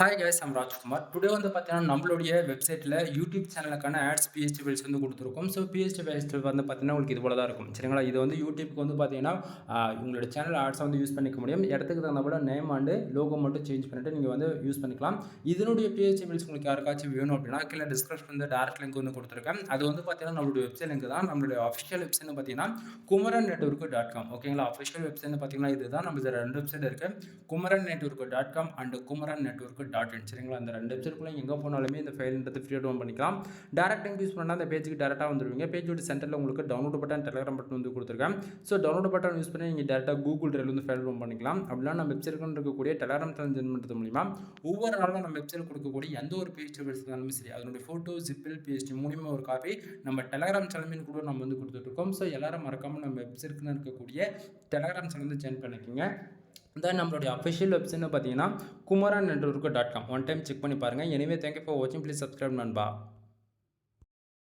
Hi guys, I'm Rajkumar. Today வந்து பார்த்தீங்கன்னா, நம்மளுடைய வெப்சைட்டில் யூடியூப் சேனலுக்கான ஆட்ஸ் பிஹெச்டி ஃபைல்ஸ் வந்து கொடுத்துருக்கோம். ஸோ பிஹெச்டி ஃபைல்ஸ் வந்து பார்த்தீங்கன்னா, உங்களுக்கு இது போல தான் இருக்கும். சரிங்களா? இது வந்து யூடியூப்க்கு வந்து பார்த்தீங்கன்னா, உங்களோட சேனல் ஆட்ஸை வந்து யூஸ் பண்ணிக்க முடியும். இடத்துக்கு தகுந்த போல நேம் அண்டு லோகோ மட்டும் சேஞ்ச் பண்ணிட்டு நீங்கள் வந்து யூஸ் பண்ணிக்கலாம். இதனுடைய பிஹெச்டி ஃபைல்ஸ் உங்களுக்கு யாருக்காச்சும் வேணும் அப்படின்னா, கீழே டிஸ்கிரிப்ஷன் வந்து டேரக்ட் லிங்க் வந்து கொடுத்துருக்கேன். அது வந்து பார்த்தீங்கன்னா, நம்மளுடைய வெப்சைட் லிங்க் தான். நம்மளுடைய அஃபிஷியல் வெப்சைட் பார்த்தீங்கன்னா, kumaran-network.com. ஓகேங்களா? அஃபிஷியல் வெப்சைட் பார்த்தீங்கன்னா, இதுதான். நம்ம 2 வெப்சைட் இருக்குது. kumaran-network.com and kumaran-network.in. சரிங்களா? அந்த 2 வெப்சைட்குள்ள எங்கே போனாலுமே இந்த ஃபைல்ன்றது ஃப்ரீயாக டவுன் பண்ணிக்கலாம். டேரக்ட் லிங்க் யூஸ் பண்ணால் அந்த பேஜுக்கு டேரெக்டாக வந்துடுவீங்க. பேஜோட சென்டரில் உங்களுக்கு டவுன்லோட் பட்டன், டெலிகிராம் பட்டன் வந்து கொடுத்துருக்கேன். ஸோ டவுன்லோட் பட்டன் யூஸ் பண்ணி நீங்கள் டேரெக்டாக கூகுள் டிரைவில் வந்து ஃபைல் டவுன் பண்ணிக்கலாம். அப்படின்னா நம்ம வெப்சைட்க்கு இருக்கக்கூடிய டெலிகிராம் சேனல் ஜாயின் பண்ணுறது மூலிமா ஒவ்வொரு நாளும் நம்ம வெப்சைட் கொடுக்கக்கூடிய எந்த ஒரு பிஹெச்டி ஃபைல்ஸ் இருந்தாலுமே சரி, அதனுடைய ஃபோட்டோ, ஜிப்பில், பிஹெச்டி மூலியமாக ஒரு காப்பி நம்ம டெலிகிராம் சேனல் கூட நம்ம வந்து கொடுத்துட்ருக்கோம். ஸோ எல்லாரும் மறக்காமல் நம்ம வெப்சைட்க்கு இருக்கக்கூடிய டெலிகிராம் சேனல் வந்து ஜாயின் பண்ணிக்கோங்க. தென் நம்மளுடைய அஃபிஷியல் வெப்சைட்னு பார்த்தீங்கன்னா kumaran-network.com. ஒன் டைம் செக் பண்ணி பாருங்கள். எனிவே தேங்க்யூ ஃபார் வாட்சிங். ப்ளீஸ் சப்ஸ்கிரைப் நண்பா.